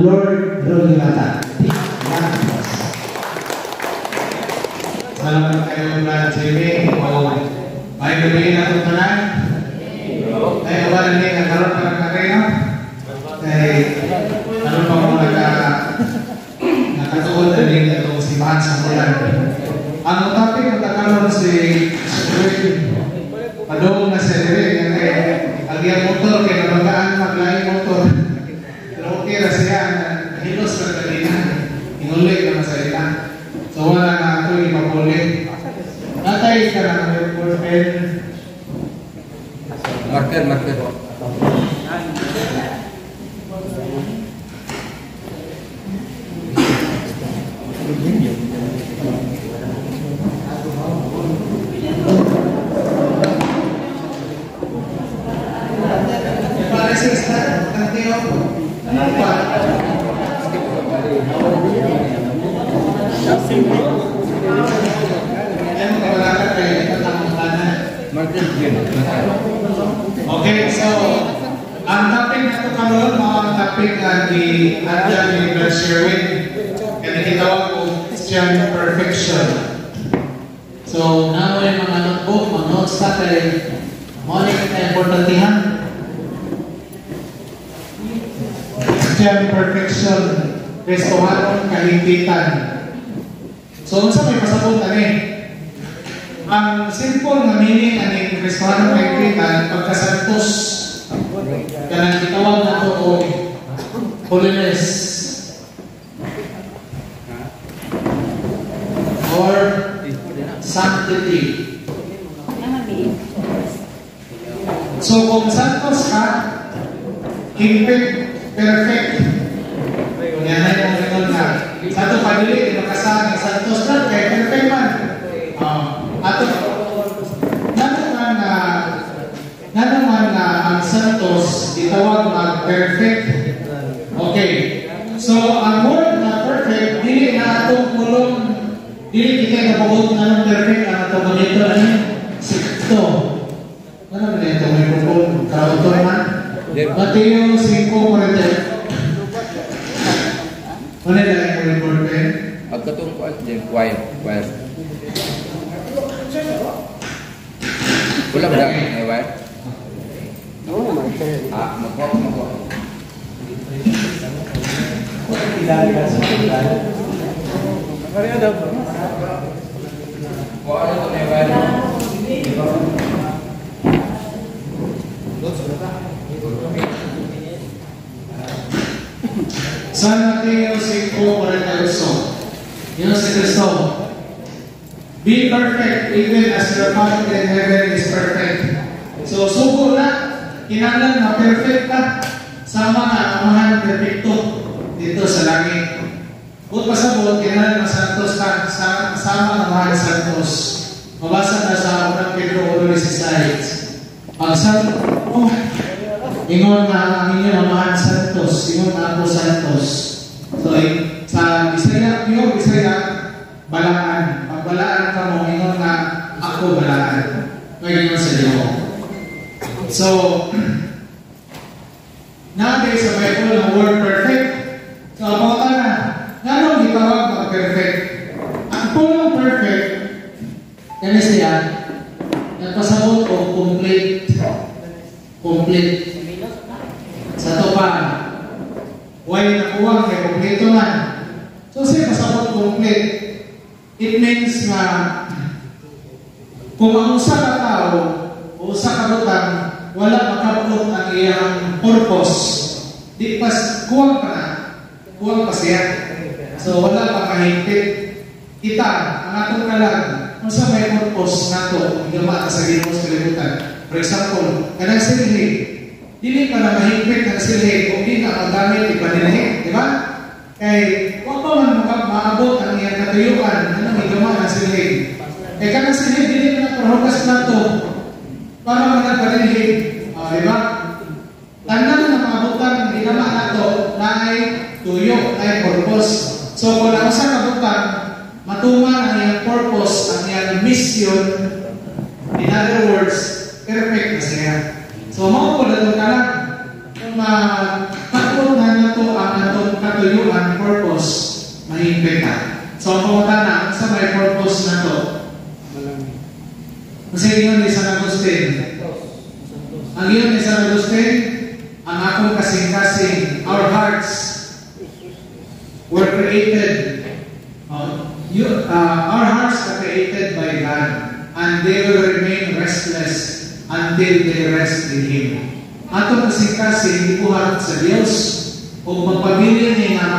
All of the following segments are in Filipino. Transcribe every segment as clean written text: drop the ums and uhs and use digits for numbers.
Lord Rolimata. Salamat kayo Brad Jimmy. May gabi na itong tanan. Ay, awalan din ang karoon ka ng kareno. Ay, ano pa mo nakatuon na din itong simbahan sa mulan. Ang topic ng takaroon si padong na sa dire. Ang iyang motor, kaya nabagaan maglaing motor. Pero okay na siya, hilos na kanina. Inulit na masalita. So wala na ito, ipapulit. Natay ka na, pen. Marker. Okay, so ang topic na ito karoon, mga topic na ni-adyan ni Brad Sherwin, kaya nakitawag ko Christian Perfection. So, naman yung mga notebook, mga notes na kayo, mga importantihan. Christian Perfection, Kristohanong Kaligpitan. So, sa may pasabot na ang simple na meaning ng Kristohanong Kaligpitan, pagkasantos, kanang gitawag na ito o holiness or sanctity. So, kung santos ka, higpit, perfect. Yan ay kung ito na. Sa ito pagili, makasahan ng santos na, kaya perfect man. Ato, naman na ang santos, itawag mag-perfect. Okay. So, ang word na perfect, dili na atong kulong, dili kita nabugot na ng perfect, ang atong ganito na yun, sikto. Ano ba na ito? May pupul, kauto man. Mateo 5:40. Ano na yung report pen? Ang katungkuan, quiet. Wala ba dahil wire? Oo, mag-share. Mag-walk. Kaya daw ba? Wala ito may wire. San Mateo 5:40. Yun si Cristo. Be perfect even as your Father in heaven is perfect. So, sugo na, kinanglan na perfect ka, sama na amahan perfecto dito sa langit. Kung pasabot, kinanglan na santos ka, sama na amahan santos. Mabasa na sa unang Pedro 1:16. Ang santos, ingon na ang inyong amahan santos, ingon na ako santos. So, sa Bisaya, balaan. Pagbalaan ka mo, ingon na ako balaan. Kaya ingon sa Diyo. So, natin sa Bible ang word perfect. So, about na, nanong itawag na perfect. Ang pulong perfect, yan siya, nagpasabot o complete. Sa ito pa, huwag nakuha, kaya kompleto na. So, siya pasabot complete. It means na kung ang usa ka tao o usa ka butang wala makabot ang iyang purpose, di pas kuwang pa siya. So wala pa kahigpit. Kita, ang atong kalag, kung sa may purpose nato, igama sa Ginoo sa kalibutan. For example, kanang silhi, dili ka na mahigpit ng silhi kung di na magamit ipanilhi, di ba? Kay wag pa man maabot ang iyang katuyuan, ano igama ang silhi. Kay kanang silhi dili na prohugas nato para managparilhi, di ba? Tanan na maabutan ang igama nato na ay tuyo, ay purpose. So kung ang sa kabutan, matuman ang iyang purpose, ang iyang mission, in other words, perfect na siya. So, mao po na ito ka lang. Kung sabot na nato ang atong katuyuan purpose mahigpit na. So ang pangutana sa may purpose na to. Kasi yun ni San Agustin. Ang yun ni San Agustin, ang akong kasing-kasing, our hearts were created. Our hearts are created by God, and they will remain restless until they rest in Him. Atong kasing-kasing ibuhat sa Dios o magpabilin ni nga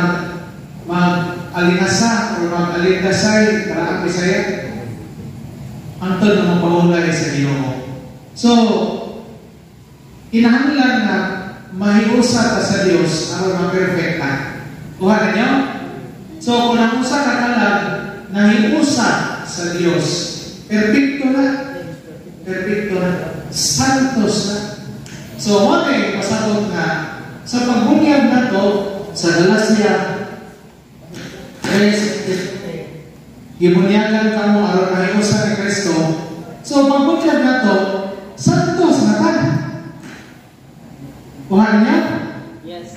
mag-alinasa o mag-alindasay para ang Bisaya antod na mapahulay sa Ginoo. So, kinahanglan na mahiusa ka sa Dios aron ma-perfecta. Kuha ninyo? So, kung ang usa ka kalag nahiusa sa Dios, perfecto na. Perfecto na. Santos na. So, what ay pasabot na sa pagbunyag na to sa Galacia, gibunyagan ka mo aron mahiusa ni Kristo. So, pagbunyag na to, santos na ka. Kuha niya? Yes.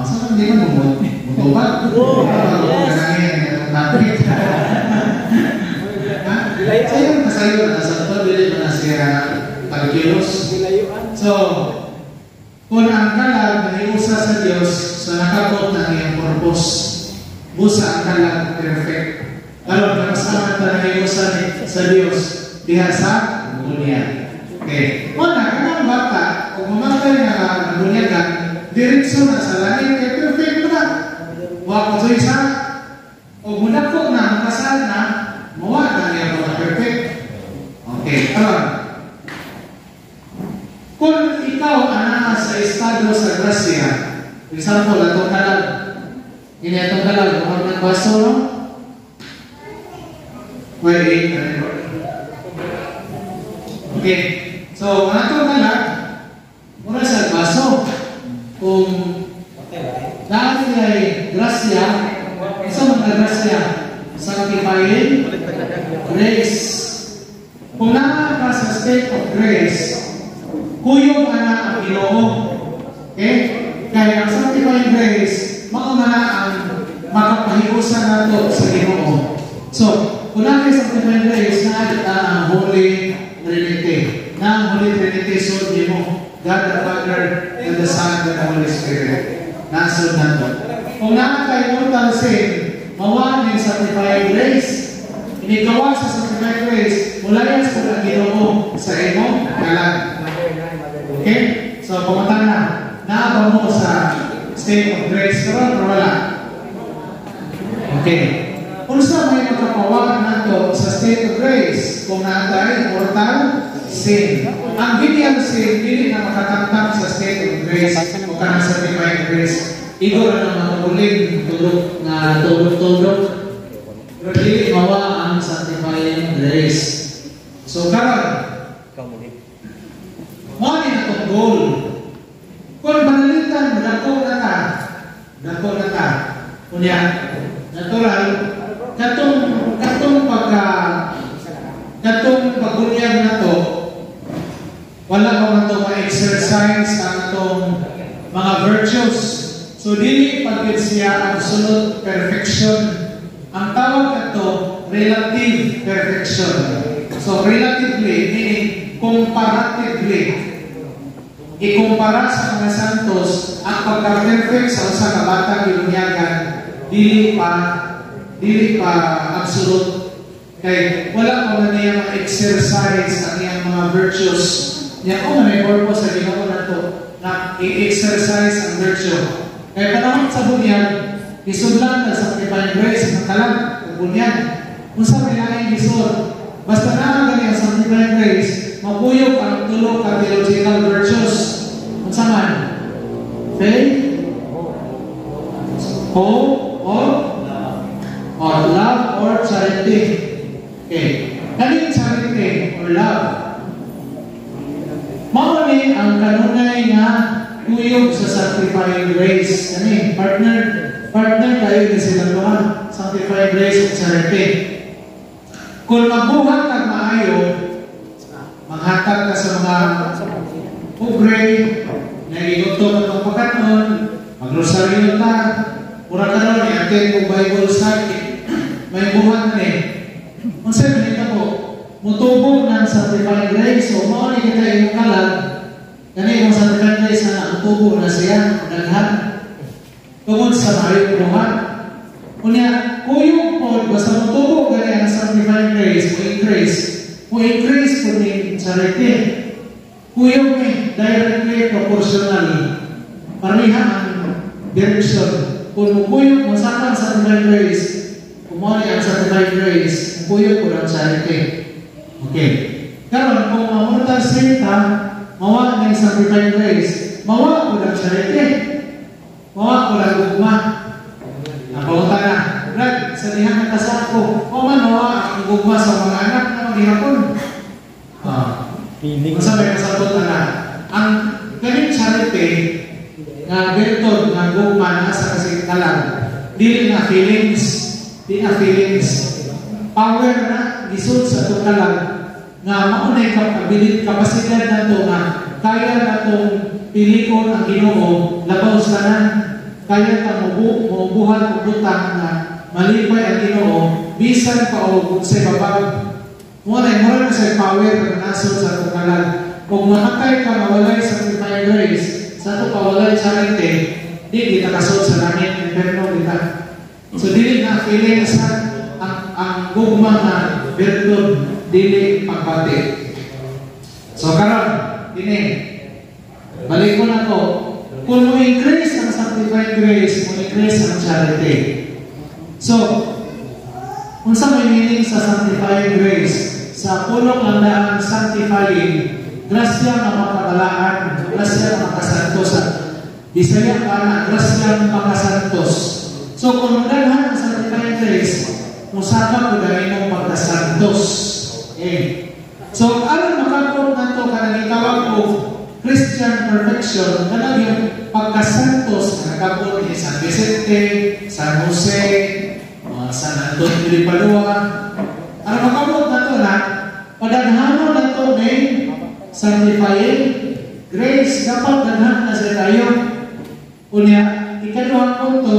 Saan hindi mo mumot? Mutubag? Sa'yo kasayo na sa ito, bili mo na siya pagkilos. So, kung ang kalag nahiusa sa Diyos, sa nakabot na iyang purpose, busa ang kalag perfect. Lalo na kasama na nahiusa sa Diyos, diha sa dunia. Okay. Una, kanang bata, kung mamatay na bunyagan, diretso na sa langit, kaya perfect na. Huwag ko sa o muna ko na makasal na, mawa na niya mga perfect. Okay, karon. Kung ikaw ana sa estado sa grasya, example, atong kalag, hindi atong kalag, huwag nagbaso, no? Wait, okay. So, atong kalag, muna sa baso, kung dahil ay grasya, isa mga grasya, sanctifying grace. Kung naman ka sa state of grace, kuyog ana ang Ginoo. Okay? Kaya ang sanctifying grace, makamana ang makapahiusan nato sa Ginoo. So, kung naman sanctifying grace, naagit ang Holy Trinity. Na ang Holy Trinity, so mo, God the Father, and the Son, and the Holy Spirit. Nasod nato. Kung naman kayo utang sin, mawanin sa sanctifying grace, inigawa sa sanctifying grace, mula yan sa mga Ginoo sa imong kalag. Okay? So, pumunta na. Naabang mo sa state of grace. Pero wala. Okay. Kung sa may makapawagan nato sa state of grace, kung naatay, mortal sin. Ang biniyang sin, hindi na makatangtang sa state of grace o kanang sanctifying grace. Igo na mga uling tulog na tulog-tulog. Pero hindi mawa ang sanctifying grace. So, karon, mali na itong goal. Kung banalitan mo, dako na ka. Kunya, natural, katong pagbunyag na to, wala ko na ito ma-exercise ang itong mga virtues. So, dili pagkit siya absolute perfection. Ang tawag na ito, relative perfection. So, relatively, meaning comparatively, ikumpara sa mga santos ang pagka-perfect sa usa ka batang binunyagan dili pa absolute. Kay wala pa man niya ma-exercise ang iyang mga virtues. Niya ko may purpose sa Ginoo nato na i-exercise ang virtue. Kaya panahon sa bunyag, isudlan na sa sanctifying grace ng kalag, ang bunyag. Kung sa may laing isod, basta naman ganyan sa sanctifying grace, mapuyog ang tulog ka theological virtues. Kung saan? Faith, hope, or love, or charity. Okay. Kaling charity or love. Mauni ang kanunay nga kuyog sa sanctifying grace. Kani, partner tayo na silang mga sanctifying grace at charity. Kung mabuhat at maayo, maghatag ka sa mga pobre, nagigutom at pagkakanon, Magrosaryo ta, mura ka ron, i-attend mo Bible study, may buhat na Kung sa'yo, ganito po, mutubo ng sanctifying grace, so mauni kita yung kalag, kani yung sanctifying grace na mutubo na siya, naghan, tungod sa mayong buhat. Kunya, kuyong po, basta mutubo gani ang sanctifying grace, mo increase po ni charity. Kuyong directly proportional. Parihan ang direction. Kung mukuyong mo sa kang sanctifying grace, kumuli ang sanctifying grace, mukuyong po ng charity. Okay. Karon kung mamunta sa mawa ng sanctifying grace, mawa po ng charity. Mawa po ng gugma. Napunta na. Brad, sa dihan ng kasako, o man mawa ang gugma sa mga anak na maghihapon. Masabay kasabot na ang ganit charity na virtud na gugma na sa kasigtalan, dili na feelings, di na feelings. Power na isod sa tukalan nga maunay kapasidad na ito nga kaya na itong pilikon ang Ginoo labaw sa tanan, kaya ka mabubuhat o butang na malipay ang Ginoo bisan pa o kung sa babag muna na sa power na nasod sa tukalan. Kung mamatay ka mawalay sa sanctifying grace sa ito pawalay charity, di kita kasod sa langit inferno kita. So dili na feelings ang gugma na virtud, dili pagpati. So karon ini balik ko na ko, kung mo increase ang sanctifying grace, mo increase ang charity. So kung sa may meaning sa sanctifying grace, sa pulong landaan sanctifying, grasya na makabalaan, grasya na makasantos. Bisaya pa na grasya na makasantos. So kung magdalhan ang sanctifying grace, musaka ko dahil mong pagkasantos. Okay. So, alam makapot na ito kanang itawag ko Christian perfection, kanang yung pagkasantos na nakapot ni San Vicente, San Jose, San Antonio de Padua. Alam makapot na ito na padaghanon na ito may sanctifying grace. Dapat daghan na sa tayo. Kunya, ikaduhang ko,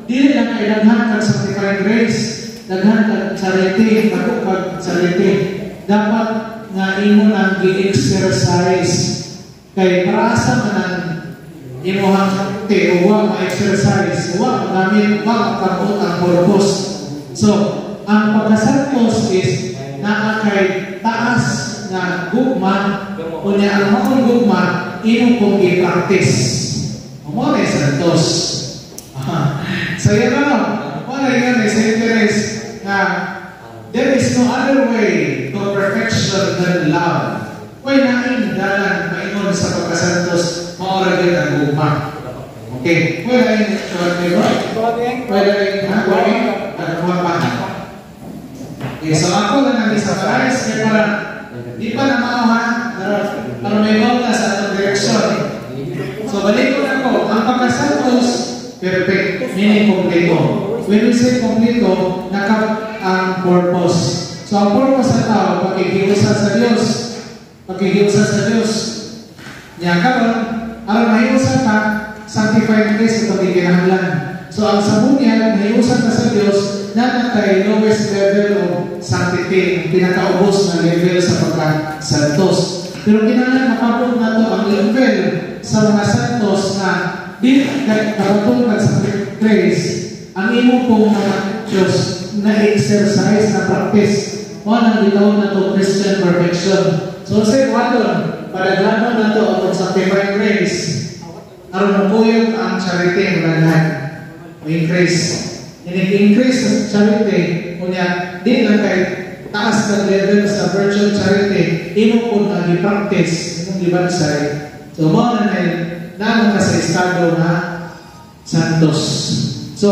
dili lang kay daghan kag sanctifying grace, daghan kag charity, kag charity. Dapat nga imo nang gi-exercise kay para sa manan imuhang wa ma-exercise, wa magamit, wa makabot ang purpose. So, ang pagkasantos is naa kay taas na gugma, kunya ang maong gugma imo kong i-practice. Mo na santos. So yan lang, wala yan sa interest na there is no other way to perfection than love. Kaya nain dalan maingon sa pagkasantos, maura din ang gugma. Okay, wala yung wala yung okay, so ako lang ang isa-summarize kaya para di pa na mauha para may volta sa atong direksyon. So balik ko na ko, ang pagkasantos perfect, meaning kompleto. When we say kompleto, ang purpose. So ang purpose sa tao, pagkikiusa sa Diyos. Pagkikiusa sa Diyos. Niya karon, alam mahiusa ka, sanctifying grace ito kikinahanglan. So ang sabunya, mahiusa ka sa Diyos, na kay lowest level of sanctity, pinakaubos na level sa pagkasantos. Pero kinahanglan makabot na to ang level sa mga santos na di nakatulog sa grace, ang imo pong mga Diyos na exercise, na practice, o nang gitawag na to Christian perfection. So say water, padaglanon na to ang sanctifying grace, aron mapuyog ang charity ng lahat. Increase. Increase sa charity, kunya di lang kay taas na level sa virtual charity, imo po na i-practice, imong gibansay. So mo na naman ka sa estado na santos. So,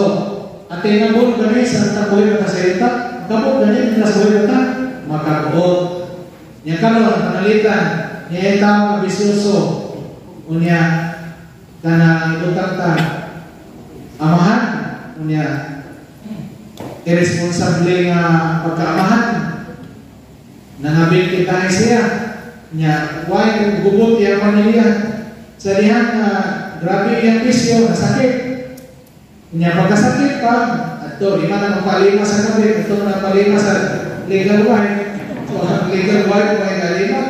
atin na po gani sa tapoy na kasalita, kapag gani na sa buhay na makabuot. Niya kalon, panalitan, niya itang abisyoso, unya, kana ibutang ta, amahan, unya, irresponsable nga pagkaamahan, nangabil kita siya, niya, why gubot yung pamilya, sa dihan na grabe yung bisyo, nasakit. Kanya pagkasakit ka, at to, di man na magpalima sa gabi, ito na palima sa legal wife. So, ang legal wife mo ay kalima,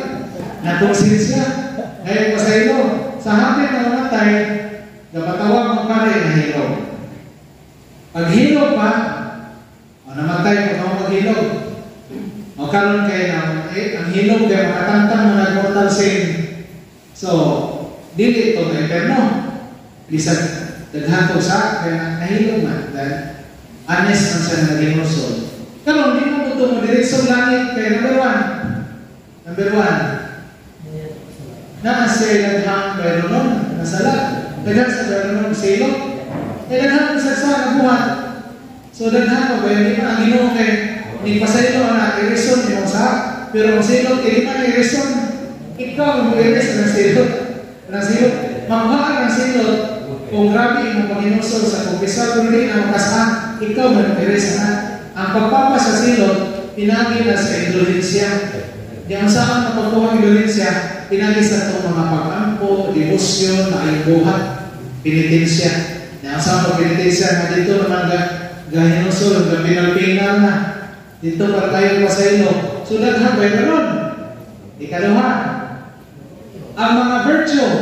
natungsensya. Ngayon pa sa ilo, sa hapit na namatay, napatawag mo pa rin na hilog. Pag hilog pa, namatay mo na maghilog. O karon kay ang hilog kay makatantang mo na mortal sin. So, dili ito na eterno. Bisag daghan to sa kaya nahilog man dahil honest man siya naging rason. Karon di mo buto mo diretsong langit kay number one. Na sa daghang bayronon nasala. Daghan sa bayronon sa ilog. Daghan sa nabuhat. So daghan pa ba yun ang Ginoo kay ni pasaylo na i-reson mo sa pero ang silot hindi man i-reson. Ikaw ang i-reson ng silot. Maghaan ang silot kung grabe mo pag-inusol sa kumpisa pero hindi na makasaan, ikaw man i-reson na. Ang pagpapa sa silot pinagi na sa indulensya. Di ang saan na pagkuha ng indulensya pinagi sa itong mga pag-ampo, devotion, maayubuhat, penitensya. Di ang saan pag penitensya na dito naman gahinusol, pinal-pinal na. Dito para tayo pasaylo. So, daghan ba yun? Ikaluha. Ang mga virtue,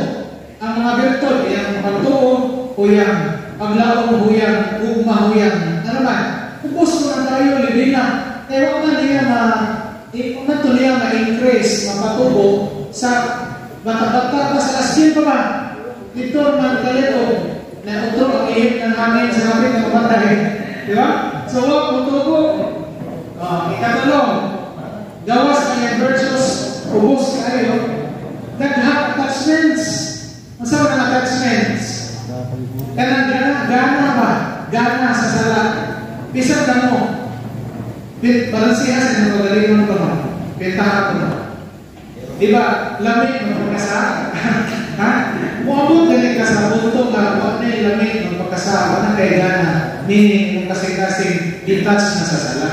ang mga virtud, yung pagtuo, huyang, paglaong huyang, ugma huyang, ano man, ubos mo na tayo, libin na. Eh, wag na niya ma-increase, mapatubo sa bata-bata pa sa askin pa ba? Dito man kalito, na utro ang ihip ng hangin sa kapit ng matay. Di ba? So, wag mo tubo. Ikatalong, gawas kanyang virtues, ubos kayo, daghang attachments. Masama ng attachments. Kanang gana ba? Gana sa sala. Bisag na mo. Balansiha sa mga magaling mo ba? Pintahan mo. Diba, lamig ng pagkasa? Ha? Muabot galing ka sa punto nga, huwag na yung lamig ng pagkasa, huwag na kay gana. Meaning, yung kasing-kasing detach na sa sala.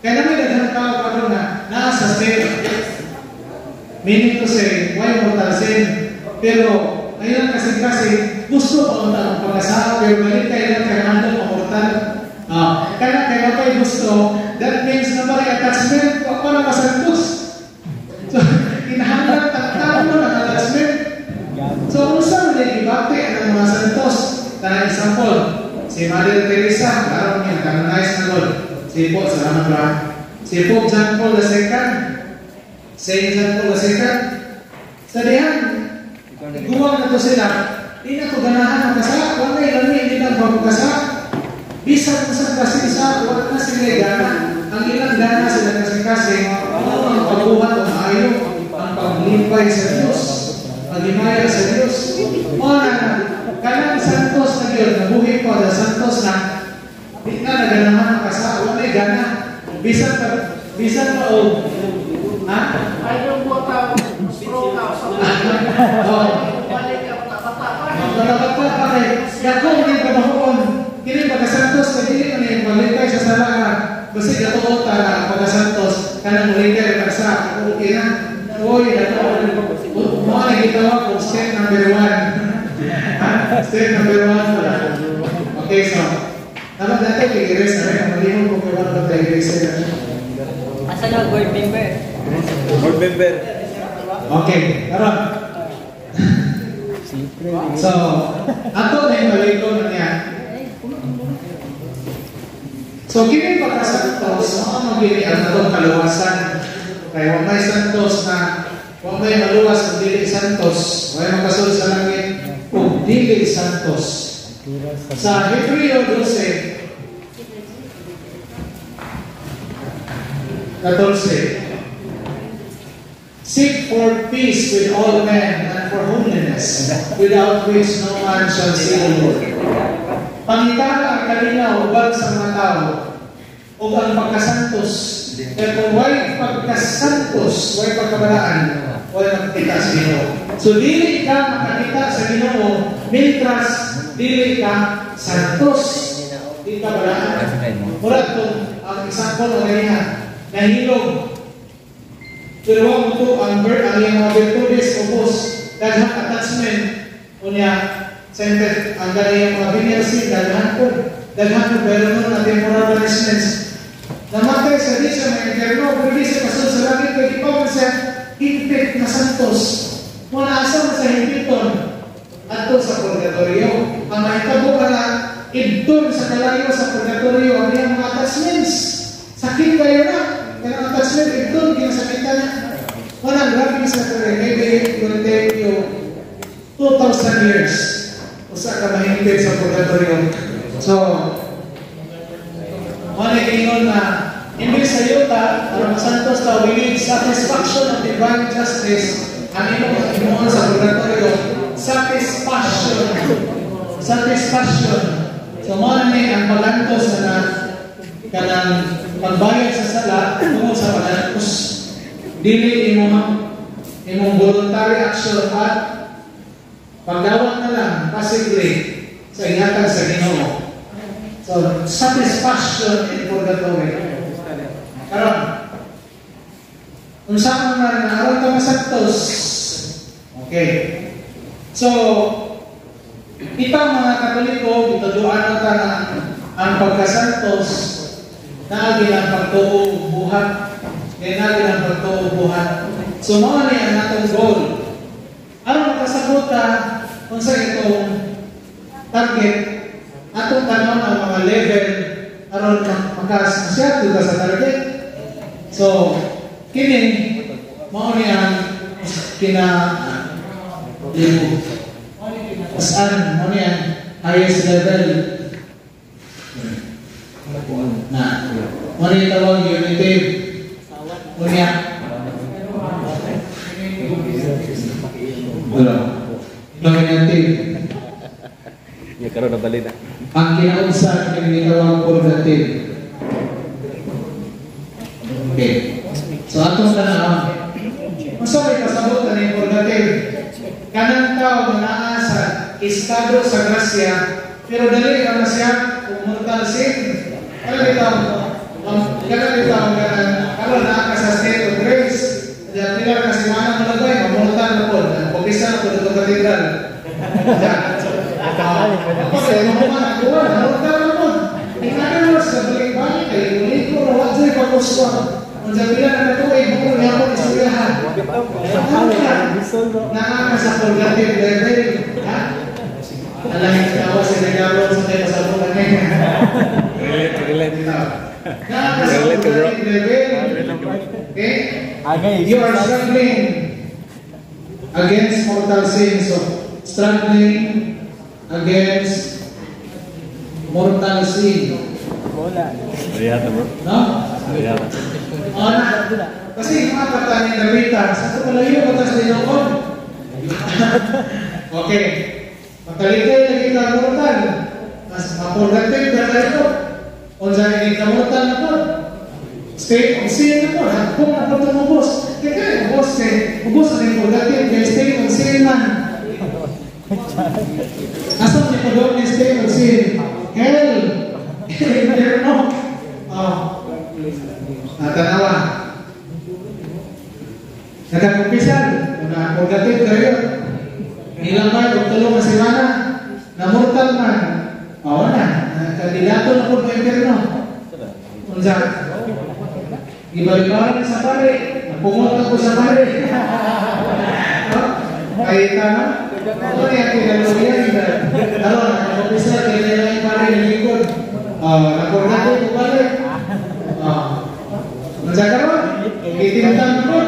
Kaya naman naghanap tao pa doon na nasa state. Meaning to say, why mortal sin? Pero, ngayon kasi gusto pa ang taong pag-asa, pero balik kayo lang kaya handong pamortal. Kaya kaya pa gusto, that means na balik attachment, wag pa na masantos. So, inahanap tao mo ng attachment. So, kung saan nila ibate ang mga santos? Tanang example, si Mother Teresa, parang yung canonized na Lord. Si Pope, salamat ba? Si Pope John Paul II, Saint John Paul II, sa diyan, guwag na to sila, di na to ganahan magkasa, huwag na ilami, hindi na magkasa. Bisag na sa kasi isa, huwag na sila gana. Ang ilang gana sila kasi ang pagbuhat o maayo, ang paglimpay sa Diyos, pag-imaya sa Diyos. O na, kanang santos na Diyos, nabuhi ko, na santos na, di na naganahan ang kasa, wala may gana. Bisan pa o, ha? Ay, yung buta, stroke out sa balik ka bata-bata. Bata-bata pa kayo. Yako, hindi ka mahuon. Kini pagkasantos, hindi ka na malikay sa sala ka. Basta gatuot ka na pagkasantos, kanang malikay ka sa, okay na. Uy, mga nagitawa ko, step number 1. Step number 1. Okay, so, dapat natin i-erase na rin. Malihon ko kung ano ba i-erase na rin. Asan ang board member? Board member. Okay, karon. So, ato na yung balito na niya. So, kini pagkasantos, ano magiging ang itong kaluwasan? Kaya huwag may santos na, huwag may maluwas kung dili santos. Huwag makasul sa langit kung dili santos. Sa Hebreo 12, 14, seek for peace with all men and for holiness, without which no man shall see the Lord. Pangitara ang kalinaw ubad sa mga tao o ang pagkasantos. Pero kung way pagkasantos, way pagkabalaan, way magkita sa Ginoo. So dili ka makakita sa Ginoo mintras dili ka santos. Di ka balaan. Murad kung ang example o ganyan, nahilog. Pero wag mo ito, ang iyang mga virtudes o boss, daghang attachment, o niya, Siyempre, ang galing yung mga biniyasi, dalahan ko meron nun na temporal punishments. Namatay sa di siya may interno, pwede siya kasunod sa langit, pwede pa mo siya higpit na santos. Muna asa mo sa higpiton at sa purgatorio. Ang mahitabo ka na idun sa kalayo sa purgatorio ang iyang mga attachments. Sakit kayo na. Kaya ang attachment idun, kinasakitan na. Walang grabe sa kare, maybe it will take you 2,000 years usa ka mahigpit sa purgatorio. So, wala ingon na imbis sa yuta, ang santos ka, we need satisfaction of divine justice. Ang imong sa purgatorio, satisfaction. So, mo ni ang pagantos na kanang pagbayad sa sala tungkol sa pagantos. Dili imong voluntary action at pagdawat na lang passively sa ingatan sa Ginoo. So, satisfaction in purgatory. Karon, kung saan naman naroon ka masaktos. Okay. So, kita mga Katoliko, ituduan na ka na ang pagkasantos na ang pagtuo buhat. Kaya natin ang pagtuo buhat. So, mga niya ang natong goal. Ano makasabot ka kung sa itong target, atong tanong ang mga level aron makasasyado ka sa target. So, kini mao niya saan mo niya highest level na mo niya tawag unitive mo niya nominative. Ya karon na balik na. Ang kinaunsa ng ginawang purgative. Okay. So atong tanawon. Masabay kasabot na ng purgative. Kanang tao na sa estado sa grasya, pero dali ka na siya kung mortal sin. Kanang tao karon na ka sa state of grace. Diyan nila kasi mana malagay, mortal na po. Pagkisa na po dito katedral. You are struggling against mortal sins, so struggling against mortal sin. Riyata bro. No? Riyata. Kasi yung mga pertanyaan na Rita, sa kapalayo batas din ako. Okay. Makaligay na kita mortal. Mas mapurgative na kayo. Kung saan kita mortal na po. State of sin na po. Kung na po tumubos. Kaya ubos eh. Ubos na yung purgative. Kaya state of sin man. Asam niya po doon yung state of sin? Hell! Inferno! Natanawa. Nagkakumpisan. Kung purgative kayo. Ilang ba yung tulong na simana? Na mortal man. Oo na. Kandidato na po ng inferno. Unsa? Ibalik-balik sa pare. Napungot na po sa pare. Kahit na, ano niya kinalugyan? Ano, nakakumpisan. Kaya nila yung pare ng likod. Napurgato po balik. Unsa ka ron? Itinatang po.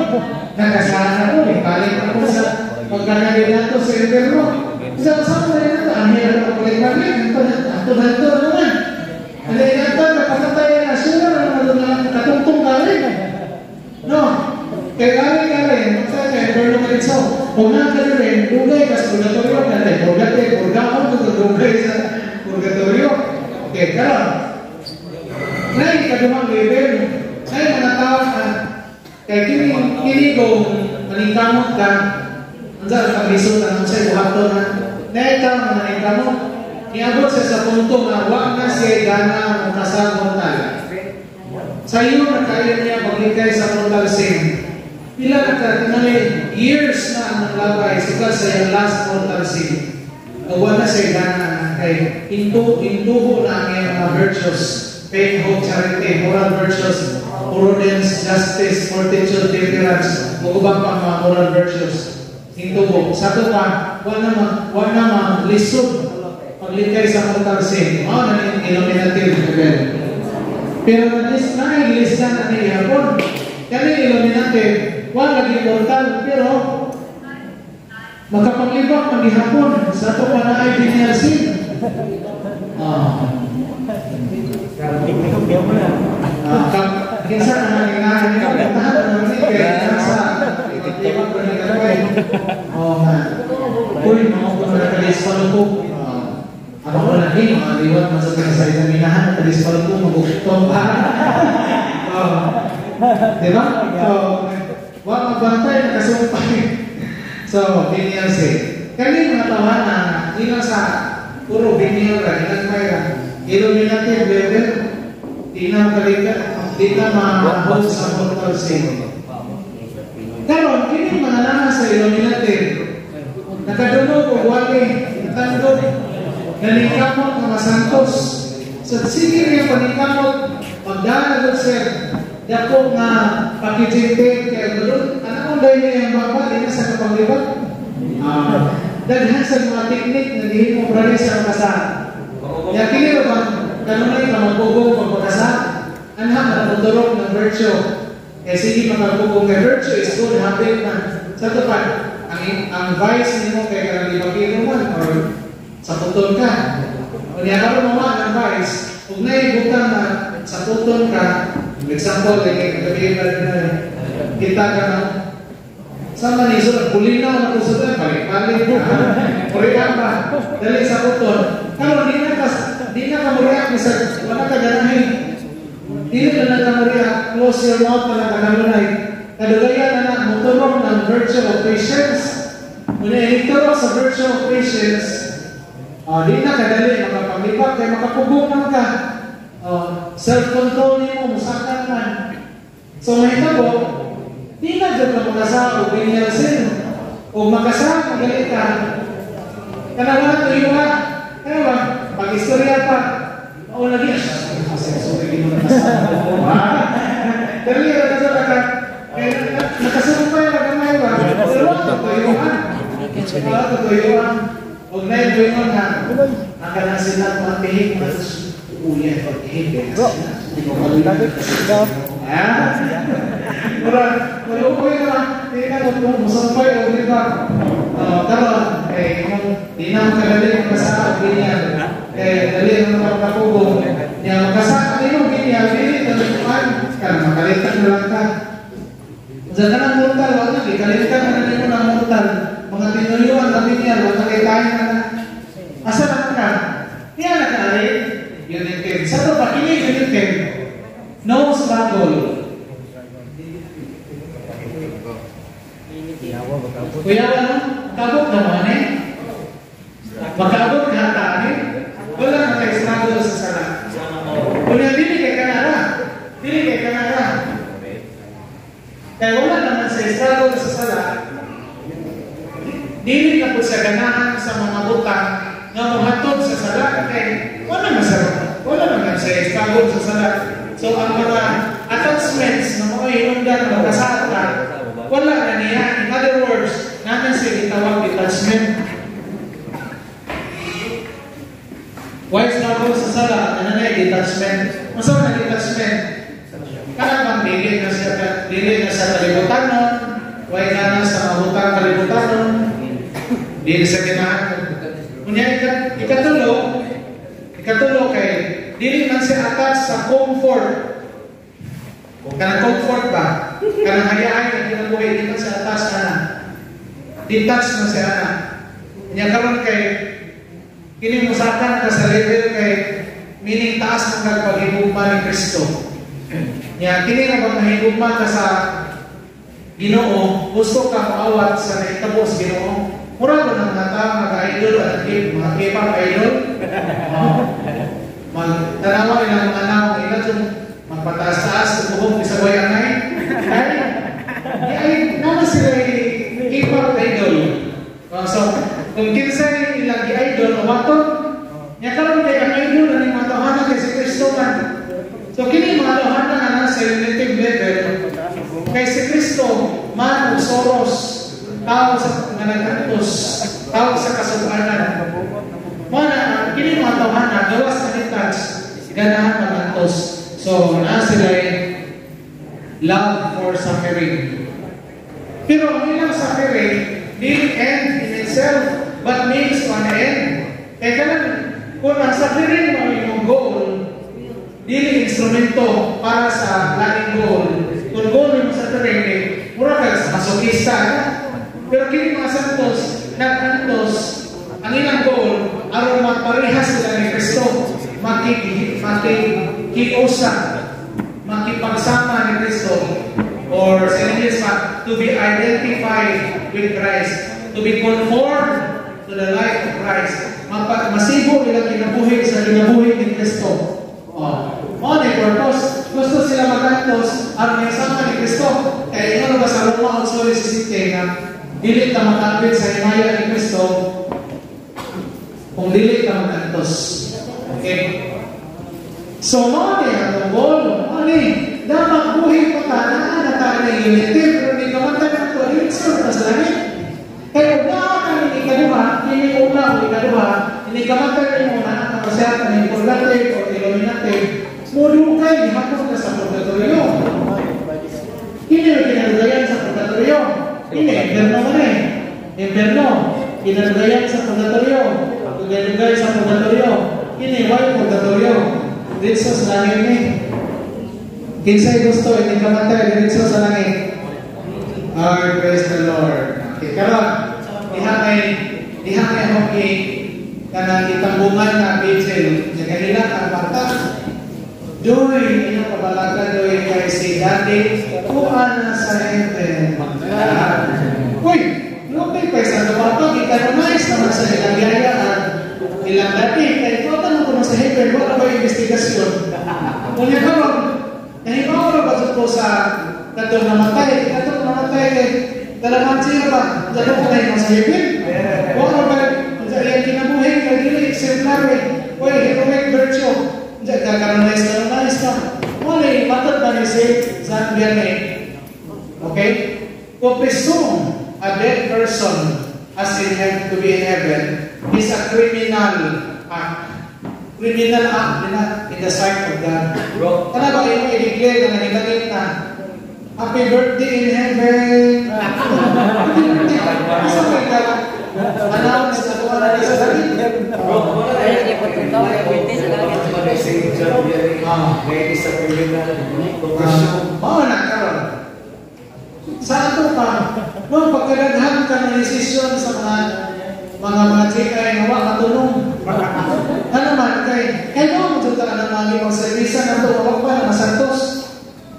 Nakasana po. Balik na po sa pagkakandidato sa inferno. Isa-usap na rin ito. Ang hirap na balik-balik. Ito naman. Ang hirap na pakatay na sila na katungtong galing. No? Kaya galing. Magsa ka, inferno ka rin sa kung nga ka rin, dugay ka sa purgatorio. Dugay sa purgatorio. Okay, karon. Ngayon, kadumang level. Ngayon, mga tao na kaya kinigo, maningkamot ka. Andiyan, pag-isot na nung sa'yo, buhat na. Ngayon, maningkamot. Iabot siya sa punto na wag na siya gana ang kasabot na. Sa iyo, nakaya niya pagligay sa mortal sin. Pila na ka, tingali, years na ang naglabay, sukat sa yung last mortal sin. wala sa gana kay induho na ang mga virtues, faith, hope, charity, moral virtues, prudence, justice, fortitude, temperance, magubang pang mga moral virtues. Induho. Sa ito pa, wala mang lisod paglikay sa mortal sin. Na yung illuminative level. Pero na-ilista na niya hapon. Kaya illuminative, wala naging mortal, pero makapaglibak maghihapon sa ito pa na ay binyasin. Kinsa na nangyayari niya, kantahan na naman kaya sa ibang pernigapay. Uy, mga ko na nakalispalo ko. Ako ko na mga liwat, masabi sa examinahan, nakalispalo ko, mag-uktong pa. Diba? So, wag magbantay, nakasumpay. So, binyasi. Kali mga tawanan, ilang sa puro binyara, ilang may illuminative level, di na ma-hold sa mortal sin. Karon, kini mga naman sa illuminative, nakadunog o wali, tandog, nanikamot ng mga santos. So, sige rin panikamot, magdanagot sir, dako nga pakijintin kaya doon, anong dahil niya yung baba, di na sa kapanglibat? Daghan sa mga teknik na dihin mo brali sa kasahan. Kaya kini ba, kanunay ka magbubong pagpakasahan? Anhang na magdurog ng virtue. Kaya sige magkabubong kay virtue is good habit na. Sa tupan, ang vice nimo kay karang ibagiro man or sa puton ka. O niya ka mo ng vice, kung naibutan na sa puton ka, example, like gabi kita ka na sama ni surat kulinaw na kusudan, balik-balik muriak pa, dali sa puton. Kalau di na ka muriak, wala ka ganahin. Dili na ka muriak, close your mouth na nakakalunay. Kadulayan na motorong ng virtue of patience. Muna iniktorok sa virtue of patience, di na kadali, makapaglipat, kaya makapugong ka. Self-control niyo, musakan man. So may tabo, di na dyan ka makasama o binyasin o makasama, magalit ka. Kanawa ito yung kaya ba, pag-istorya pa, o lagi, sorry, di mo nakasama. Dali, nakasunod pa yung nagamay ba? Pero tutuyuan. Huwag na yung tuyuan na, nakanasin na mga tihig, ulian pag-tihig. Hindi ko malulang. Malukoy na, hindi na musampay o di ba? Karoon, di na makadali magkasama o ganyan. Dali na makapugong. Magkasama din o ganyan, hindi na lukuhan. Kaya makalitan na lang ka. Diyan ka ng mortal, wala na, ikalitan na rin mo ng mortal. Mga tinuyuan na ganyan, wala nakitahin na na. Asa naman ka? Yan na ka rin. United. Sa ito pa, ini united. No struggle. Kuya, ano? Kabot naman eh. Magkabot ka hata eh. Wala na kayo struggle sa sala. Kuya, dili kay kanara. Dili kay kanara. Kaya wala naman sa struggle sa sala. Dili ka po sa ganahan sa mga butang na muhatod sa sala. Kaya wala masarap. Wala naman sa struggle sa sala. So, ang mga attachments na mga hinundan na magkasaat ka, wala na niya. In other words, namin siya itawag detachment. Why struggle sa sala? Ano na yung detachment? Masama na detachment? Karang dili na sa kalibutan nun. Why na sa mahutang kalibutan nun? Dili sa ginahan. Kunya, ikatulo kay dili man siya attached sa comfort. Kanang comfort ba? Kanang hayaan na kinabuhay, di man siya attached na. Detached na siya na. Kanya karon kay kini musakan ka sa level kay meaning taas ng nagpaghigugma ni Kristo. Kaya kini na bang mahigugma ka sa Ginoo, gusto ka maawat sa naitabo sa Ginoo. Mura ba ng mga tao nag-idol at mga K-pop idol? Magtanawa rin ang mga naong ilat yung magpataas-taas sa buhok ni Sabay Angay. Ay, naman sila K-pop idol. So, kung kinsa ilang i-idol, man o Soros, tao sa nanagantos, tao sa kasaganan. Mana, kini mga tawhana, gawas na nitas, ganahan magantos. So, na sila love for suffering. Pero ang ilang suffering, didn't end in itself, but means an end. Kaya kanan, kung ang suffering mo yung goal, dili instrumento para sa laing goal. Kung goal yung suffering, mura ka sa masokista. Pero kini mga santos, nagkantos, ang ilang goal, aron magparehas sila ni Kristo, makikiusa, makipagsama ni Kristo, or sa English to be identified with Christ, to be conformed to the life of Christ. Masibo nila kinabuhi sa kinabuhi ni Kristo. On a purpose, gusto sila magantos at may sama ni Kristo. Kaya ino ba sa Roma 8:17 na dili ka makapit sa himaya ni Kristo kung dili ka magantos. Okay? So, mga ang goal, dapat buhay pa ka na unity, pero hindi ka man tayo ito, rin sa langit. Kaya wala ka hindi kaduha, hindi una o ikaduha, hindi ka man tayo muna, kapasya ka ng purgative o illuminative, mudukay, hapon ka sa purgatorio. Hindi mo kinalugayan sa purgatorio. Hindi, inverno man eh. Inverno, kinalugayan sa purgatorio. Kinalugayan sa purgatorio. Hindi, why purgatorio? Dito sa langit ni. Kinsay gusto, hindi ka matay dito sa langit. Praise the Lord. Okay, karon, dihamay hoki kanang itambungan na Bicel. Nagahila ang bata. Doy, inyong kabalaga doy kay si Daddy, kuha na sa heaven. Uy, lupin pa sa bato, ikanonais naman sa ilang yayaan. Ilang dati, kaya ito tanong ko na sa heaven, wala ba investigasyon? Ngunit karon, nahibaw na ba ito sa katong namatay? Katong namatay kay dalaman siya ba? Dalaman ko na yung sa heaven? Wala ba? Yung kinabuhin, kaya dili exemplary. Uy, heroic virtue. Diyan kakanonais ka. Wala yung matod na ni San Vianney. Okay? To presume a dead person as in heaven, to be in heaven is a criminal act. Criminal act in the sight of God. Kana ba yung i-declare na nagitagit na happy birthday in heaven? Asa ka ka? Announce na kung ano sa langit? Na karon. Sa ato pa, pagkadaghan ka ng desisyon sa mga chikay nga wa matulong. Ano man kay mo tuta ka na mga servisa na to wala pa na santos.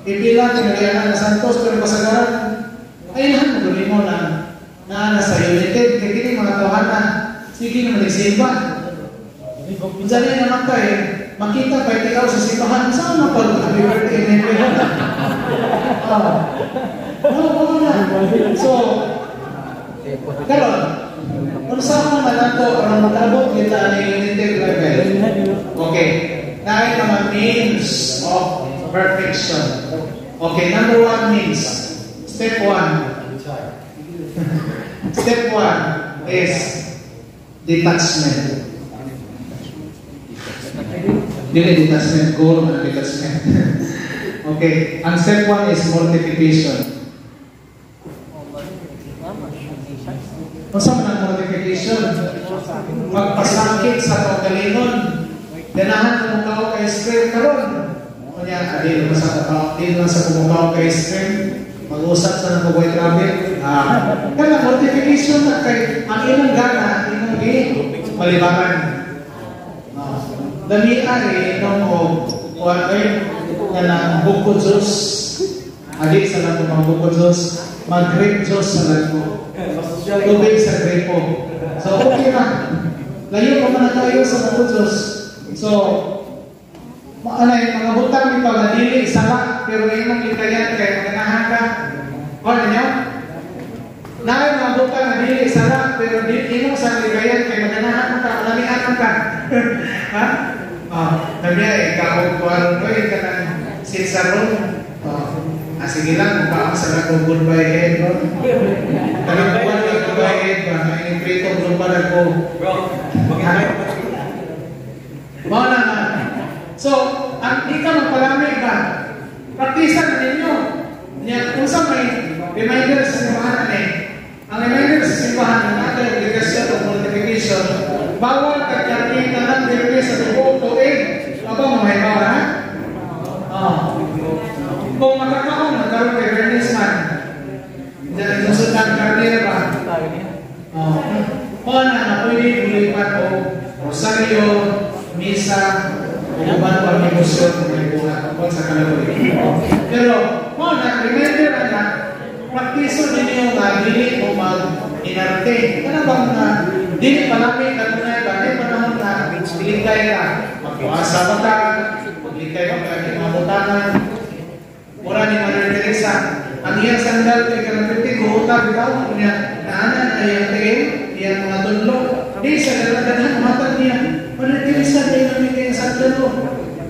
Ipila tinagyan na santos pero kasagaran ay nahan mo mo na sa united kay kini mga tawhana sige na magsimba. Unsa ni naman kay makita pa ikaw sa simbahan saan na pag happy birthday ni So karon kung saan naman nato ang matabot kita ng united level. Okay. Naay naman means of perfection. Okay, number 1 means step 1. Step 1 is detachment. Dili detachment, goal na detachment. Okay, ang step 1 is mortification. Kung saan ang mortification? Magpasakit sa kaugalingon. Ganahan kung mukhaw kay stream karon. Kanya, di naman sa kumukaw kay stream. Mag-usap sa nag-boy traffic. Kaya mortification na kay ang ilang gana, ilang malibangan. Damian itong kuwan na bukod Diyos. Adi sa lang mga bukod Diyos. Mag-grape Diyos sa lago. Tubig sa grapo. So, okay na. Layo pa man tayo sa bukod Diyos. So, mga butang ito na dili isala, pero yung ikayan kay maganahan ka. Ano niya? Naay mga butang na dili isala, pero inong sa ikayan kay maganahan ka, malamihan ka. Ha? Sabi niya, ikaw kuwaron ko, ikaw ng sinsaron. sige lang, magpapasala ko goodbye head, bro. Talagang goodbye head ba? May prito global ako. Bro, bakit Mga na. So, ang di ka magpalamig ka, praktisan na ninyo. Kung sa may reminder sa simbahan ang reminder sa simbahan ng ating obligasyon o mortification, bawal kagyakin na lang direct sa tubuong tuig. Aba mo may bawal, ha? Kung makakaon, nagkaroon kay Bernice man, dahil susundan karnira ba? Mga na pwede bulipan o rosaryo, misa, o uban pa may musyon kung may buhat o sa kalaboy. Pero, remember na praktiso ninyo nga dili mo mag-inarte. Ano bang na dili palapit na tunay ba? Di panahon na ligay ka. Magpuasa ba ka? Ligay ka ka mga butanan. Mura ni Mother Teresa. Ang iyang sandal kay Kalapiti, kuhuta bitaw niya. Naanan ay ang tingin, iyang mga tunlo. Di sa daladaghan, matag niya. Mother Teresa, di namin kayong sandalo.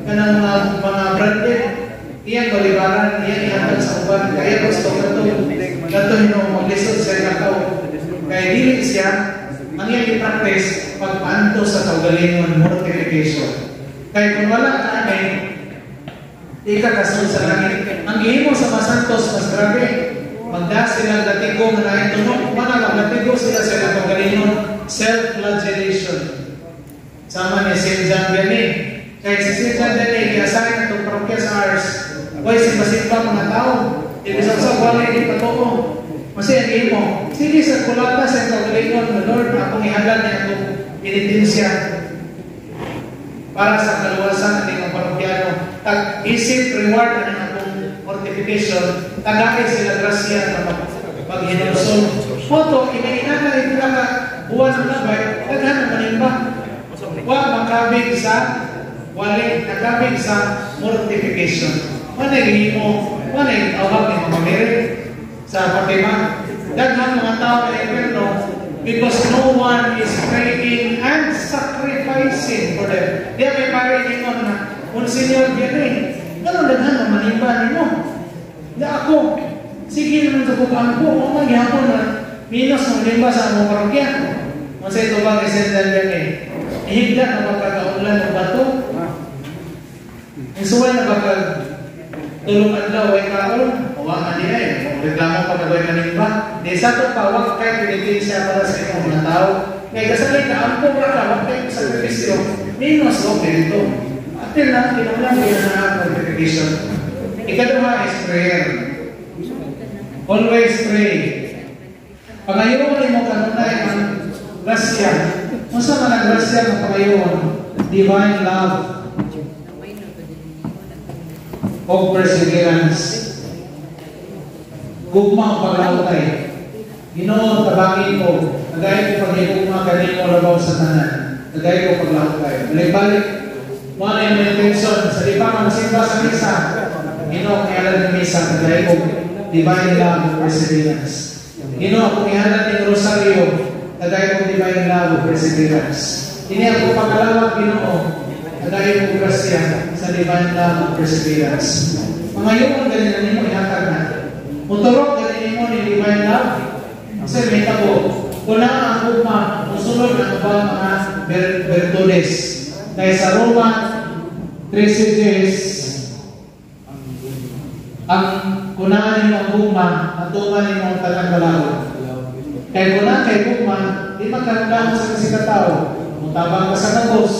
Kanang mga branded. Iyang balibaran, iyang ihatag sa uban. Kaya gusto kato mag-lisod sa ikataw. Kaya dili siya, ang iyang i-practice pagpaanto sa kaugalingon, mortification. Kaya kung wala ka ikakasunod sa langit. Ang gihimo sa mga santos, mas grabe. Magda sila latigo na naitunog. Latigo sila sa kaugalingon, self-flagellation. Sama ni St. John Vianney. Kaya si St. John Vianney, i-assign itong parokya sa Ars. Huwag simba-simba mga tao. Ibig sa wala hindi patoo. Kasi ang imo, sige sa kulata sa kaugalingon, Lord, akong ihalan niya akong penitensya para sa kaluwasan ng mga parokyano. Tag-isip reward ng akong mortification, tagay sila grasya na pag-hinusol. Foto, inainana ito na buwan ng labay, taghan ng manimba. Huwag makabig sa wali, nakabig sa mortification. Manay mo, manay awag ni mamamiri sa Fatima. Daghan mga tao na impierno because no one is praying and sacrificing for them. Di may parinig mo na kung senyor yan ganun daghan ang manimba ninyo. Na ako, sige naman sa bukaan ko, o magyapon na minus ng limba sa among parokya. Kung ito ba kay Sendan yan ihigda na magkakaulan ng bato. Ang suway na baka tulungan daw ay kaon, huwag nila reklamo pa na ba yung manimba. Di sa ito pa, huwag kayo pinipili para sa inyong mga tao. Kaya kasalit na, ang pura ka, huwag kayo sa servisyo, minus o dito. Atin lang, kinulang yun na mortification. Ikaduha is prayer. Always pray. Pangayon mo kanunay ang grasya. Kung saan man ang grasya ng pangayon, divine love of perseverance. Gugma ang paglautay. Ginoo, tabangin ko. Nagay ko pag-igugma kanino labaw sa tanan. Nagay ko paglautay. Balik-balik. Mga yung intention. Sa di ba magsimba sa misa? Ginoo, kayalan ng misa. Nagay ko divine love of perseverance. Ginoo, kung ihanan ng rosaryo, nagay ko divine love of perseverance. Ini ako pagkalawag, Ginoo. Nagay ko grasya sa divine love of perseverance. Mga yung ganyan nimo ihatag na. Muturok ganyan mo ni divine love. Kasi may tabo. Kuna ang ugma, musulod ang ba mga virtudes. Kaya sa Roma 3:6, ang kunaan ng ugma, at tuman ng talang kalaw. Kaya kuna kay ugma, di magkakaroon sa kasikataw. Mutabang ka sa nagos,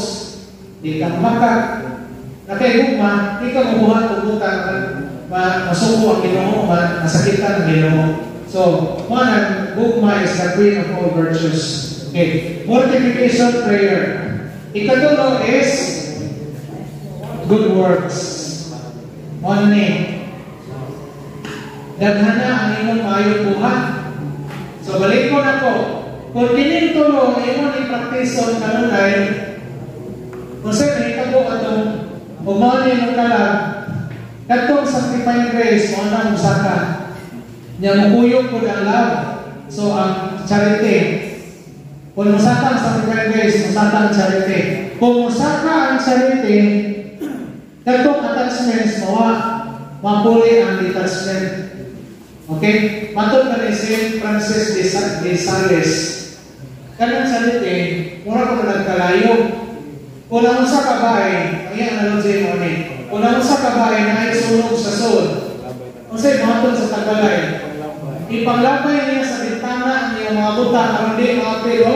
di ka mamakak. Na kay ugma, di ka mabuhat o butang masuko ang Ginoo, masakitan ang Ginoo. So, one, gugma is the queen of all virtues. Okay. Mortification prayer. Ikatulo is good works. One name. Daghana ang inyong mayong buhat. So, balik ko na po. Kung tinitulo, imong i-practice kanunay, kung saan nahitabo atong umani ng kalag, katong sanctifying grace, mo na usaka. Niya mukuyog po ang love. So, ang charity. Kung musaka ang sanctifying grace, musaka ang charity. Kung musaka ang charity, katong attachments, mawa. mapuli ang detachment. Okay? Matod ka ni St. Francis de Sales. Kanang salite, mura ko nagkalayo. Kung ang usa ka bahay, ang iyang analogy mo ni, kung ang usa ka bahay na ay sunog sa sol, kung sa'y matod sa tagalay, ipaglabay niya sa bintana ang iyang mga buta, ang di mga pero,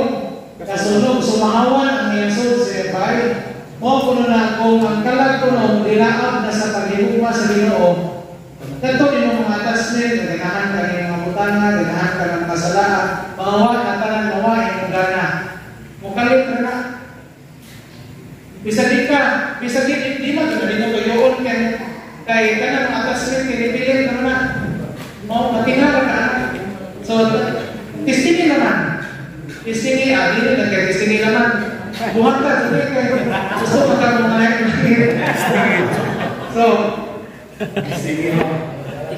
kasunog, sumahawan ang iyang sol sa iyang bahay. Mo kuno na kung ang kalag kuno dilaab na sa paghigugma sa Ginoo. Kadto imong mga attachment, ganahan ka ng mga butana, ganahan ka ng kasalaan, mawa na tanan mawa imong gana. Mukalit na. Bisa di hindi man dito kayoon kay kanang mga attachment kinipilit na. Mo matingal ka. So testingi naman. Testingi dili na kay testingi naman. Buhat ka, sabi ka, gusto ka ka mga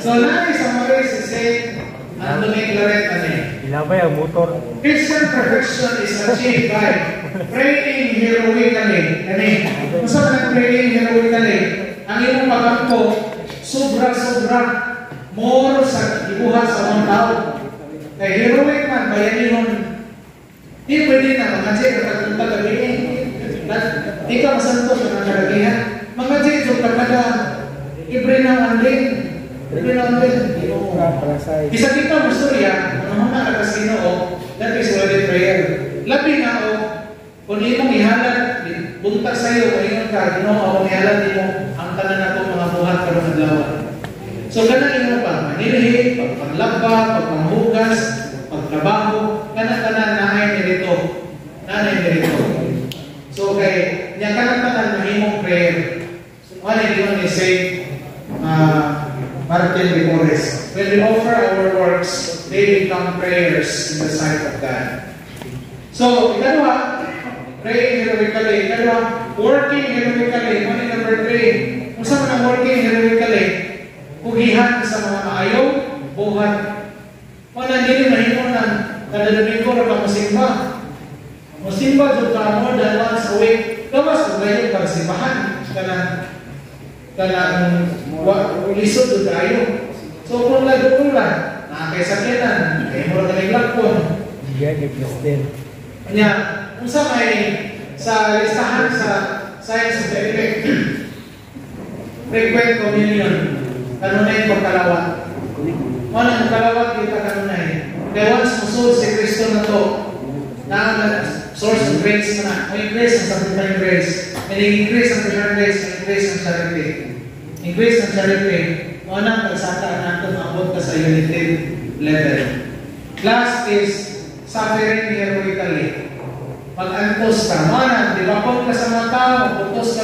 So, nai-summarize si St. Anthony Claret ani. Ilabay ang motor. Christian perfection is achieved by praying heroically. Kung saan nag-praying heroically, ang iyong pagangko, sobra-sobra, more sa ibuhat sa mga tao. Kaya heroic man, bayanin di pwede na mga Jay katapunta gabi di ka masantos na nagagagihan mga Jay so kapag ibre na andin isa dito masturya kung mga nakasinoo that is already prayer labi na kung imong ihalat buntag sa'yo o ingon ka Ginoo akong ihalat mo ang tanan na itong mga buhat karong adlaw so ganun mo pa manilhi pagpanglaba pagpanghugas pagtrabaho kanan-kanan nanay nito. So kay niya kanan-kanan mahimong prayer. Ano yung ni Saint Martin de Porres? When we offer our works, they become prayers in the sight of God. So, ikalawa, praying heroically. Ikalawa, working heroically. Ano yung number 3? Kung saan ang working heroically, pugihan sa mga maayaw, buhat. Wala hindi mahimong ng kadalamin ko na musimba. Musimba doon ka more than once a week. Gawas kung kayo pagsimbahan. Kanang lisod doon tayo. So kung nagpulan, nakakaisakinan, kayo mo na naglagpon. Kanya, kung sa may sa listahan sa Science of the Effect, frequent communion, kanunay pagkalawat. Ang kalawat kita kanunay. Kaya once musul si Kristo na to, na source of grace na may grace ang sabitan grace. May increase ang different grace, may increase ang charity. Increase ang charity, unang pagsaka natin abot ka sa united level. Last is suffering heroically. Pag-antos ka, mana, di ba ka sa mga tao, pagpuntos ka,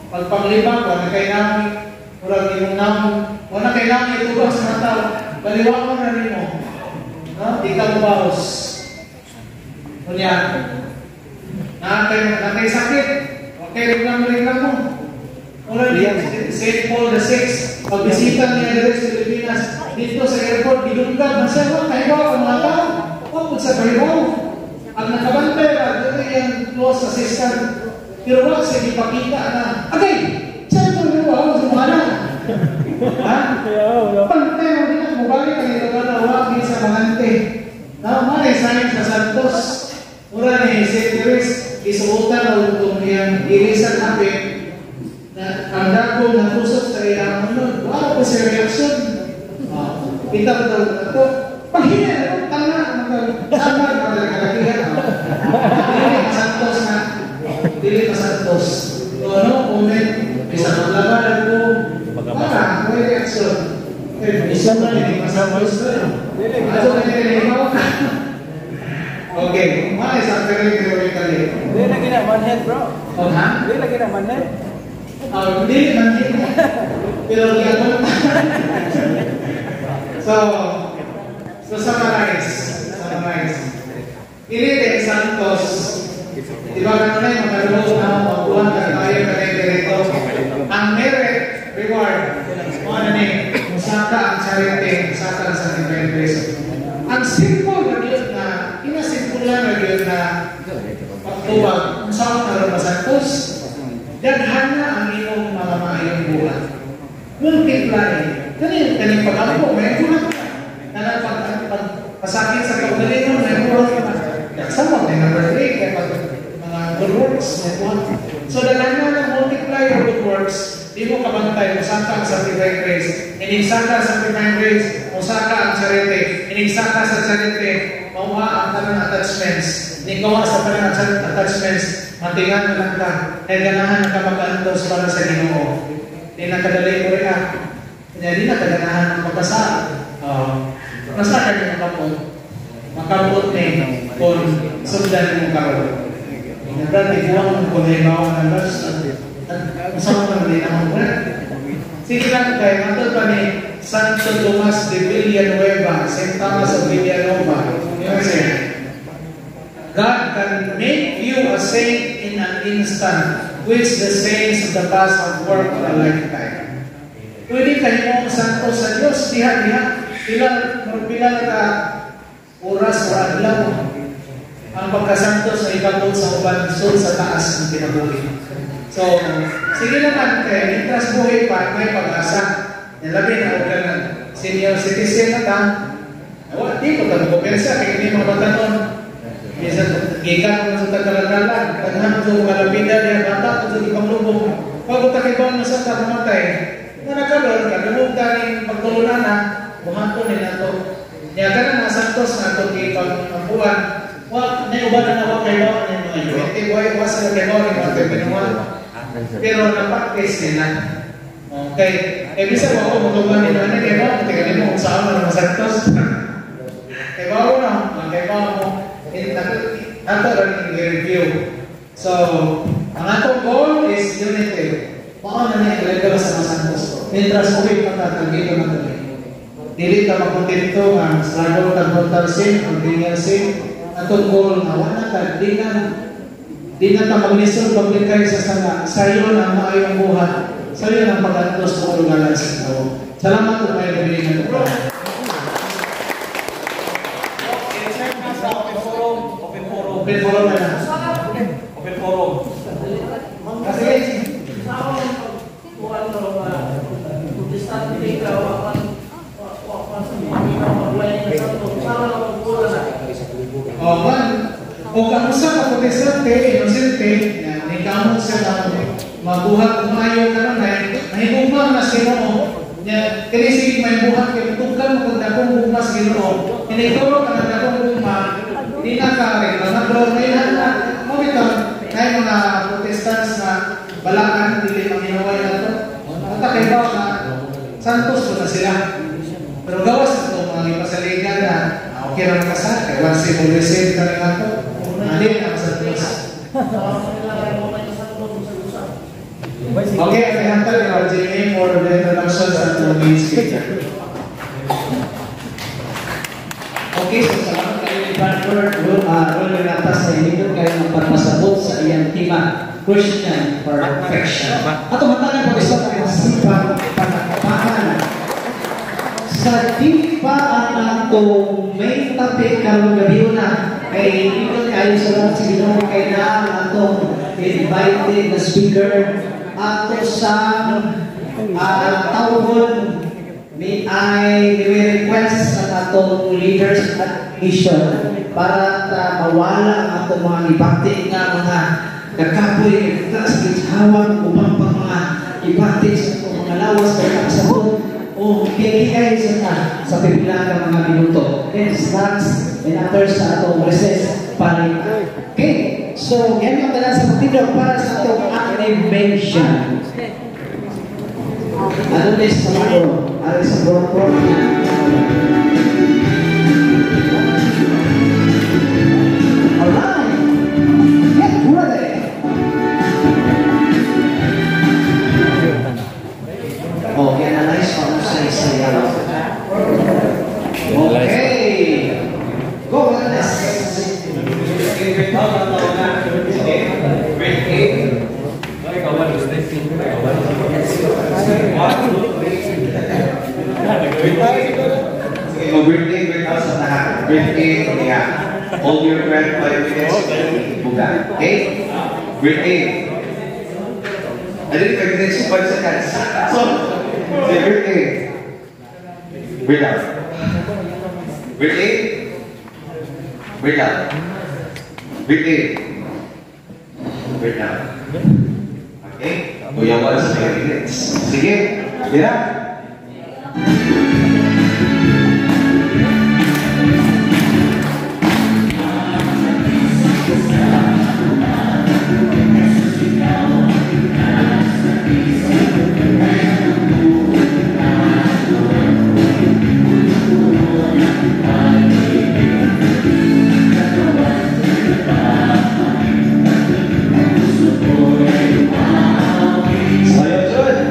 pagpanglibang ko, na kay namin, urang imong namin, wala kay namin itubang sa mga tao, baliwangan na rin mo. No? Di ka mabaos. Kunya, nakay sakit, okay, rin mo. Wala niya, St. Paul VI, pagbisita niya dito sa Pilipinas, dito sa airport, dilunggab, masaya kahibaw ang mga tao, huwag sa kahibaw. Ang nakabantay na, dito yung close assistant, pero wag siya ipakita na, okay, saan ito yung wow, sumala? Ha? Pantay mo din, mubalik ang ito na wag sa mangante. May sign sa Santos, mura ni St. Teresa, isuutan o itong niyang irisan natin, na ang dako ng pusot sa iyang ano, wala pa siya reaksyon. Kita ko daw na ito. Paghinga, tanga, tama, kalakihan. Dili ka Santos na. Dili ka Santos. So, comment, isa maglaban ko. Para, may reaksyon. Isa na, hindi ka Santos na. Aso ka nilimaw ka. Okay, mga isang theoretically. Hindi lagi na manhead, bro. Ha? Hindi lagi na manhead. Hindi, nandiyan. Pero gano'n. So summarize. Ini Santos. Diba gano'n na yung magkaroon na magkuhan ka tayo dito. Ang merit, reward, ano ni, musaka ang charity, musaka ang sa divine grace. Ang simple na yun na, inasimple na yun na pagtuwag, kung saan na rin Santos, daghan na ang iyong mga maayong buwan. Kung pag-ampo, may buhat ka. Pasakit sa kaugalingon, may buhat ka. Sama, may number 3, kaya pag mga good works, may buhat. So, dalaman ng multiplier good works, di mo kabantay, musaka ang sanctifying grace. Inigsaka ang sanctifying grace, musaka ang charity. Inigsaka sa charity, mauha ang tanang attachments. Ikaw sa tanang attachments, matingan mo lang ka. Ay ganahan ka mag-antos para sa Ginoo. Di na kadali ko rin di na kaganahan ng pagkasal. Nasa ka rin kapon. Makabot ni kung sundan mong karoon. Nagdad, ikuwang mong kung haibawa ng verse. Masama naman din ang mga. Sige lang kayo, matod pa ni Santo Tomas de Villanueva, St. Thomas of Villanova. Yung siya, God can make you a saint in an instant, which the saints of the past have worked for a lifetime. Pwede kayo mong santo sa Diyos, diha. Pila ka oras o adlaw ang pagkasanto sa ikabot sa uban sa taas ng kinabuhi. So, sige naman kayo, intras buhay pa, may pag-asa. Nilabi na huwag ka ng senior citizen na ta. Di ko tayo kumpensa, kaya hindi mga batanon. Minsan, gikan mo sa tagalagalan, taghan mo sa malapida niya, bata ko sa ibang lubong. Pag utakibaw mo sa tamatay, na nagkalor, kagalog tayo pagtulunan na, buhato nila ito. Niya ka na mga santos na ito kipag ang buwan. Na iba na nawa kayo ng mga yuwit. Iba sa kayo ng mga pinuwan. Pero napakis nila. Okay. Bisa mo ako mutuban nila na kayo mo. Tingnan mo kung saan mo ng santos. Kaya ba mo na? Kaya ba mo? Ato rin i-review. So, ang atong goal is unity. Paano na ilalagawa sa mga santos ko? Mientras okay pa tatagin ko na tuloy. Dili ka makontento ang struggle kang total sin, ang dingal sin. Atong goal na wala ka, di na ta maglisod paglikay sa sanga. Sayo na maayong buhat. Sayo na pag-antos mo ugalan sa tao. Salamat po kayo nabili na ito. Open forum na na. Open forum. Kasi, kung kamusta ka protestante, inosente, may kamot siya na mabuhat, umayaw ka na, nahibugma na Ginoo. Kinisig may buhat, kinutukan mo kung dakong bugma sa Ginoo. Hiniguro ka na dakong bugma, hindi na ka rin, namador na yan na, mabitan, kaya mga protestants na balakan, hindi mang hinaway na ito. At kayo na, santos ko na sila. Pero gawas ito, mga ipasaligan na, okay lang kasal, kaya once you will receive ka rin ito, hindi na sa Diyos. Okay, I have to Jimmy for the introductions and the main speaker. Okay, so salamat kayo ni Bradford Roller Natas na hindi kayo ng pagpasabot sa iyang tema, Christian Perfection. At umatangan po isa ng masipang panakapahan. Sa di pa ang atong may topic karong gabi na kay ikot kayo sa lahat si Ginoo kay na ang atong invited na speaker ato sa tawon may request sa atong leaders at mission para mawala ang atong mga ibati nga mga kakapoy sa githawan upang pang mga ibati sa atong mga lawas kay kasabot o kaya sa pipila ng mga minuto. Then snacks and others sa atong recess para. Okay, so yan yung pala sa pagtindog para sa atong animation. Ano na sa mga ari sa grupo? Alright, get ready. Oh, yan na nice pa mo sa isayaw. Okay. Go, let's. Birthday breakout sa lahat. Birthday, yeah. Hold your breath 5 minutes. Buga. Okay? Birthday. I didn't 5 minutes, 5 seconds. So, birthday. Breathe out. Breathe in. Breathe out. Breathe in. Breathe out. Okay? Kuya once, 10 minutes. Sige, tira. Sayo, Jun.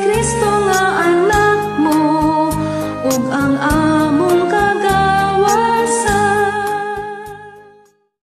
Kristo nga anak mo ug ang among